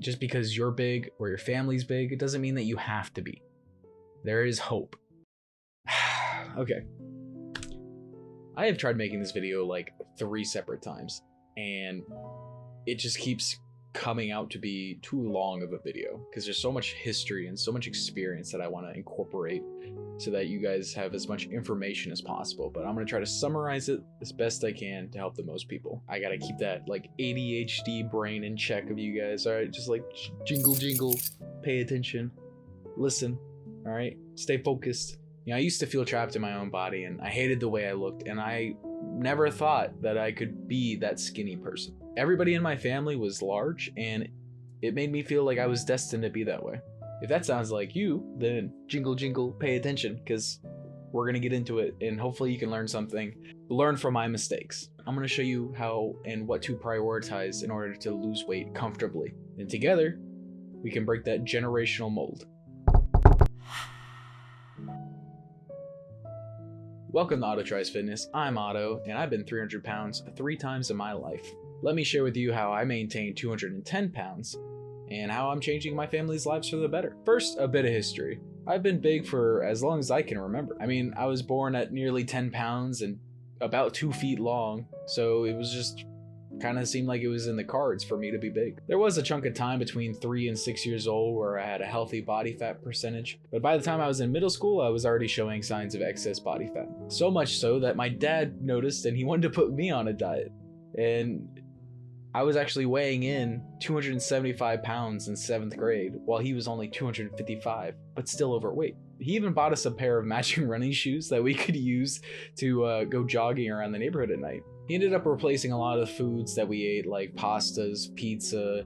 just because you're big or your family's big, it doesn't mean that you have to be. There is hope. Okay. I have tried making this video like 3 separate times, and it just keeps coming out to be too long of a video because there's so much history and so much experience that I want to incorporate so that you guys have as much information as possible. But I'm going to try to summarize it as best I can to help the most people. I got to keep that like ADHD brain in check of you guys. All right, just like jingle jingle, pay attention, listen. All right, stay focused. You know, I used to feel trapped in my own body and I hated the way I looked, and I never thought that I could be that skinny person. Everybody in my family was large, and it made me feel like I was destined to be that way. If that sounds like you, then jingle jingle, pay attention, because we're gonna get into it, and hopefully you can learn something. Learn from my mistakes. I'm gonna show you how and what to prioritize in order to lose weight comfortably. And together, we can break that generational mold. Welcome to Otto Tries Fitness. I'm Otto, and I've been 300 pounds 3 times in my life. Let me share with you how I maintained 210 pounds and how I'm changing my family's lives for the better. First, a bit of history. I've been big for as long as I can remember. I mean, I was born at nearly 10 pounds and about 2 feet long, so it was just kind of seemed like it was in the cards for me to be big. There was a chunk of time between 3 and 6 years old where I had a healthy body fat percentage, but by the time I was in middle school, I was already showing signs of excess body fat. So much so that my dad noticed and he wanted to put me on a diet. And I was actually weighing in 275 pounds in 7th grade while he was only 255, but still overweight. He even bought us a pair of matching running shoes that we could use to go jogging around the neighborhood at night. He ended up replacing a lot of the foods that we ate, like pastas, pizza,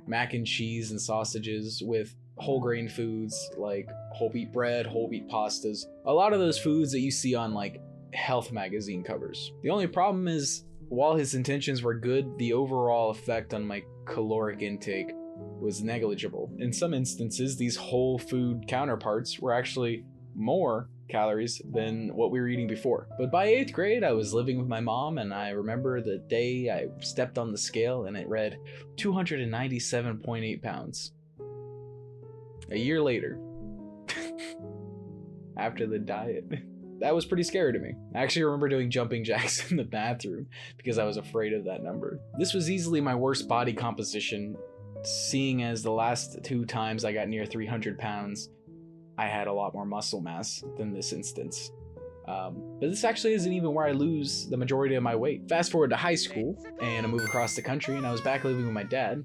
mac and cheese and sausages, with whole grain foods like whole wheat bread, whole wheat pastas. A lot of those foods that you see on like health magazine covers. The only problem is, while his intentions were good, the overall effect on my caloric intake was negligible. In some instances, these whole food counterparts were actually more calories than what we were eating before. But by 8th grade, I was living with my mom, and I remember the day I stepped on the scale and it read 297.8 pounds. A year later, after the diet. That was pretty scary to me. I actually remember doing jumping jacks in the bathroom because I was afraid of that number. This was easily my worst body composition, seeing as the last 2 times I got near 300 pounds, I had a lot more muscle mass than this instance. But this actually isn't even where I lose the majority of my weight. Fast forward to high school, and I moved across the country, and I was back living with my dad.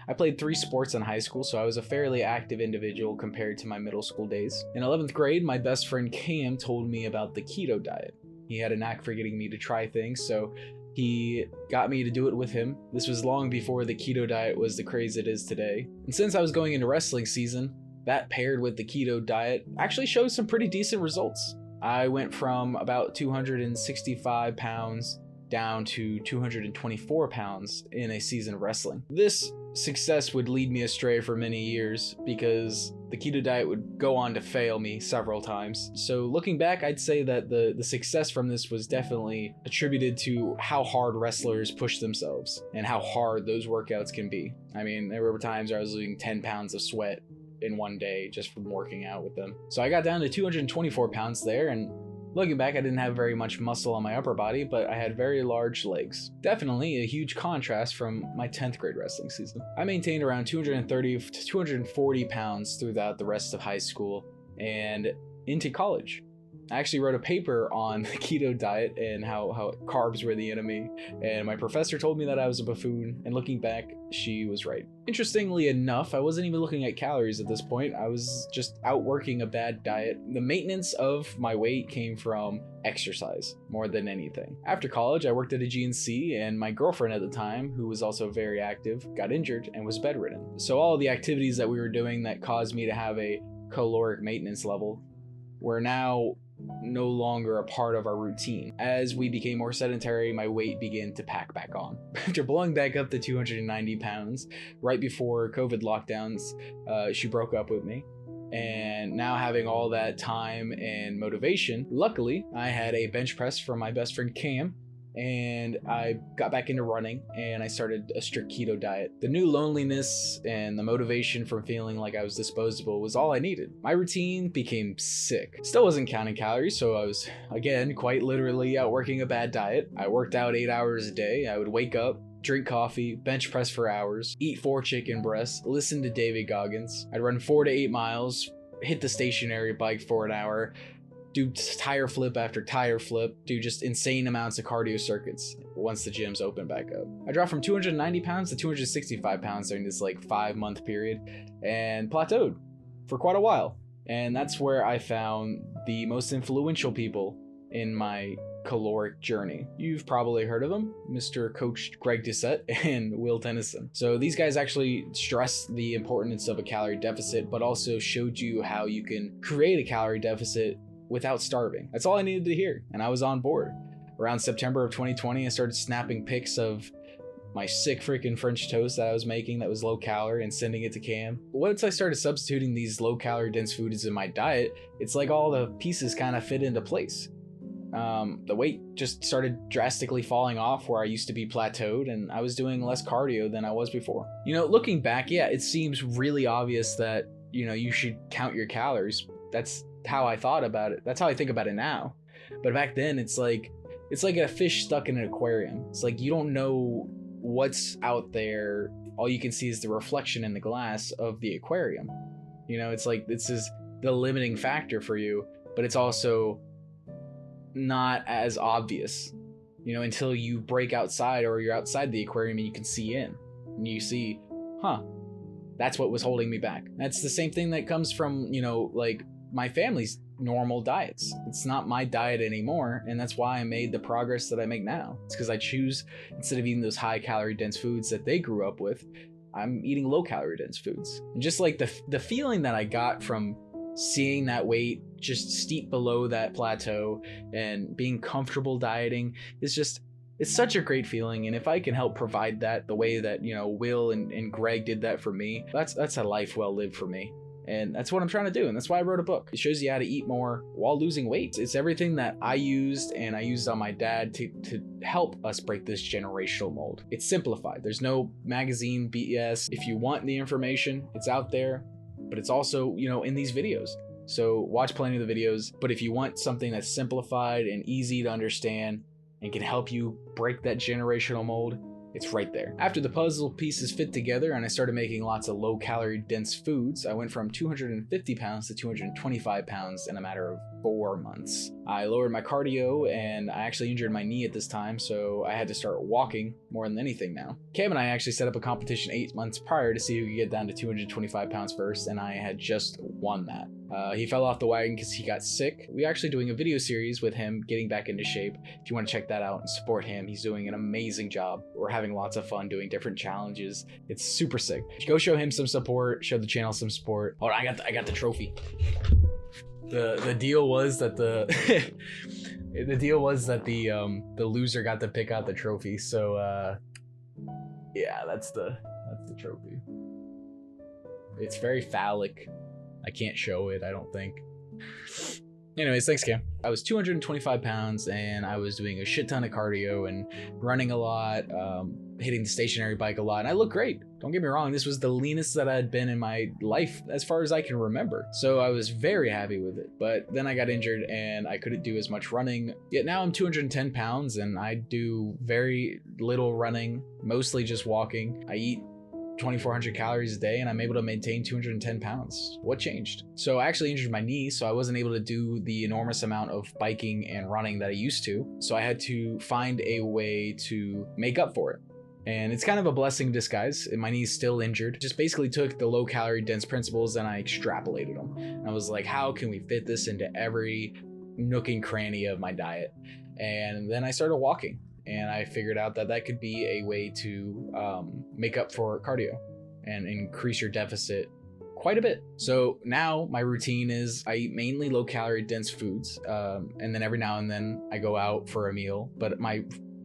I played 3 sports in high school, so I was a fairly active individual compared to my middle school days. In 11th grade, my best friend Cam told me about the keto diet. He had a knack for getting me to try things, so he got me to do it with him. This was long before the keto diet was the craze it is today. And since I was going into wrestling season, that paired with the keto diet actually showed some pretty decent results. I went from about 265 pounds down to 224 pounds in a season of wrestling. This success would lead me astray for many years because the keto diet would go on to fail me several times. So looking back, I'd say that the success from this was definitely attributed to how hard wrestlers push themselves and how hard those workouts can be. I mean, there were times where I was losing 10 pounds of sweat in one day just from working out with them. So I got down to 224 pounds there, and looking back, I didn't have very much muscle on my upper body, but I had very large legs. Definitely a huge contrast from my 10th grade wrestling season. I maintained around 230 to 240 pounds throughout the rest of high school and into college. I actually wrote a paper on the keto diet and how carbs were the enemy, and my professor told me that I was a buffoon, and looking back, she was right. Interestingly enough, I wasn't even looking at calories at this point. I was just outworking a bad diet. The maintenance of my weight came from exercise more than anything. After college, I worked at a GNC, and my girlfriend at the time, who was also very active, got injured and was bedridden. So all of the activities that we were doing that caused me to have a caloric maintenance level were now no longer a part of our routine. As we became more sedentary, my weight began to pack back on. After blowing back up to 290 pounds right before COVID lockdowns, she broke up with me. And now having all that time and motivation, luckily I had a bench press from my best friend Cam, and I got back into running and I started a strict keto diet. The new loneliness and the motivation from feeling like I was disposable was all I needed. My routine became sick. Still wasn't counting calories, so I was, again, quite literally out working a bad diet. I worked out 8 hours a day. I would wake up, drink coffee, bench press for hours, eat 4 chicken breasts, listen to David Goggins. I'd run 4 to 8 miles, hit the stationary bike for an hour, do tire flip after tire flip, do just insane amounts of cardio circuits once the gyms open back up. I dropped from 290 pounds to 265 pounds during this like 5-month period and plateaued for quite a while. And that's where I found the most influential people in my caloric journey. You've probably heard of them, Mr. Coach Greg Doucette and Will Tennyson. So these guys actually stress the importance of a calorie deficit, but also showed you how you can create a calorie deficit without starving. That's all I needed to hear, and I was on board. Around September of 2020, I started snapping pics of my sick freaking French toast that I was making that was low calorie and sending it to Cam. Once I started substituting these low calorie dense foods in my diet, it's like all the pieces kind of fit into place. The weight just started drastically falling off where I used to be plateaued, and I was doing less cardio than I was before. You know, looking back, yeah, it seems really obvious that, you know, you should count your calories. That's how I thought about it. That's how I think about it now. But back then, it's like a fish stuck in an aquarium. It's like you don't know what's out there. All you can see is the reflection in the glass of the aquarium. You know, it's like this is the limiting factor for you, but it's also not as obvious, you know, until you break outside or you're outside the aquarium and you can see in and you see, that's what was holding me back. That's the same thing that comes from, you know, like my family's normal diets. It's not my diet anymore, and that's why I made the progress that I make now. It's because I choose, instead of eating those high calorie dense foods that they grew up with, I'm eating low calorie dense foods. And just like the feeling that I got from seeing that weight just steep below that plateau and being comfortable dieting is just, it's such a great feeling. And if I can help provide that the way that, you know, Will and Greg did that for me, that's a life well lived for me. And that's what I'm trying to do. And that's why I wrote a book. It shows you how to eat more while losing weight. It's everything that I used and I used on my dad to help us break this generational mold. It's simplified. There's no magazine BS. If you want the information, it's out there, but it's also, you know, in these videos. So watch plenty of the videos. But if you want something that's simplified and easy to understand and can help you break that generational mold, it's right there. After the puzzle pieces fit together and I started making lots of low calorie dense foods, I went from 250 pounds to 225 pounds in a matter of 4 months. I lowered my cardio and I actually injured my knee at this time, so I had to start walking more than anything now. Cam and I actually set up a competition 8 months prior to see who could get down to 225 pounds first, and I had just won that. He fell off the wagon because he got sick. We're actually doing a video series with him getting back into shape. If you want to check that out and support him, he's doing an amazing job. We're having lots of fun doing different challenges. It's super sick. Go show him some support, show the channel some support. Oh, I got the trophy. The deal was that the loser got to pick out the trophy. So yeah, that's the trophy. It's very phallic. I can't show it, I don't think. Anyways, thanks, Cam. I was 225 pounds and I was doing a shit ton of cardio and running a lot, hitting the stationary bike a lot, and I look great. Don't get me wrong, this was the leanest that I had been in my life as far as I can remember. So I was very happy with it. But then I got injured and I couldn't do as much running. Yet now I'm 210 pounds and I do very little running, mostly just walking. I eat 2,400 calories a day and I'm able to maintain 210 pounds. What changed? So I actually injured my knee, so I wasn't able to do the enormous amount of biking and running that I used to. So I had to find a way to make up for it. And it's kind of a blessing in disguise. My knee's still injured. Just basically took the low calorie dense principles and I extrapolated them. And I was like, how can we fit this into every nook and cranny of my diet? And then I started walking. And I figured out that that could be a way to make up for cardio and increase your deficit quite a bit. So now my routine is I eat mainly low calorie dense foods. And then every now and then I go out for a meal. But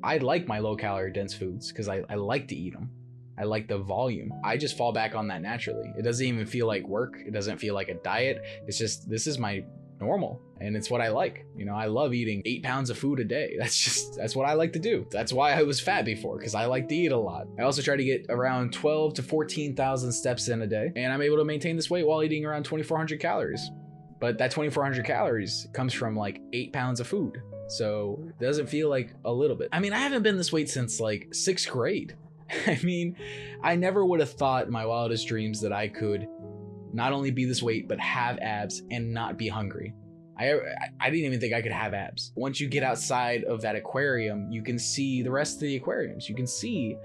I like my low calorie dense foods because I like to eat them. I like the volume. I just fall back on that naturally. It doesn't even feel like work. It doesn't feel like a diet. It's just, this is my normal, and it's what I like. You know, I love eating 8 pounds of food a day. That's what I like to do. That's why I was fat before, because I like to eat a lot. I also try to get around 12 to 14,000 steps in a day, and I'm able to maintain this weight while eating around 2,400 calories. But that 2,400 calories comes from like 8 pounds of food. So it doesn't feel like a little bit. I mean, I haven't been this weight since like 6th grade. I mean, I never would have thought in my wildest dreams that I could not only be this weight, but have abs and not be hungry. I didn't even think I could have abs. Once you get outside of that aquarium, you can see the rest of the aquariums. You can see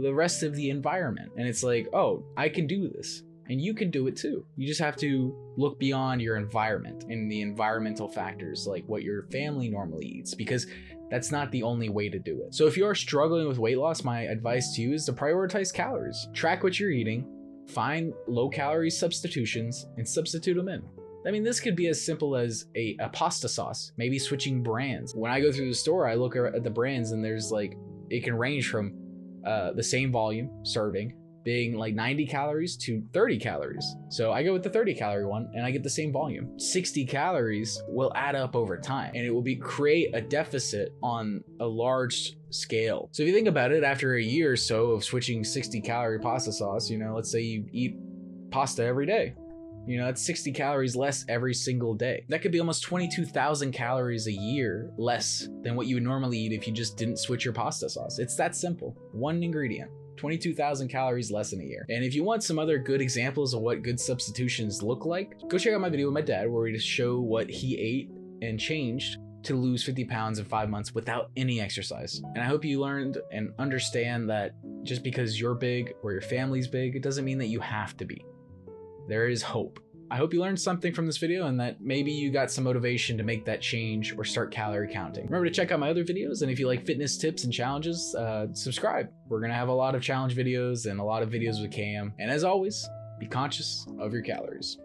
the rest of the environment. And it's like, oh, I can do this. And you can do it too. You just have to look beyond your environment and the environmental factors, like what your family normally eats, because that's not the only way to do it. So if you are struggling with weight loss, my advice to you is to prioritize calories. Track what you're eating, find low calorie substitutions, and substitute them in. I mean, this could be as simple as a pasta sauce, maybe switching brands. When I go through the store, I look at the brands and there's like, it can range from the same volume serving being like 90 calories to 30 calories. So I go with the 30 calorie one and I get the same volume. 60 calories will add up over time, and it will create a deficit on a large scale. So if you think about it, after a year or so of switching 60 calorie pasta sauce, you know, let's say you eat pasta every day. You know, that's 60 calories less every single day. That could be almost 22,000 calories a year less than what you would normally eat if you just didn't switch your pasta sauce. It's that simple. One ingredient. 22,000 calories less in a year. And if you want some other good examples of what good substitutions look like, go check out my video with my dad where we just show what he ate and changed to lose 50 pounds in 5 months without any exercise. And I hope you learned and understand that just because you're big or your family's big, it doesn't mean that you have to be. There is hope. I hope you learned something from this video and that maybe you got some motivation to make that change or start calorie counting. Remember to check out my other videos, and if you like fitness tips and challenges, subscribe. We're gonna have a lot of challenge videos and a lot of videos with Cam. And as always, be conscious of your calories.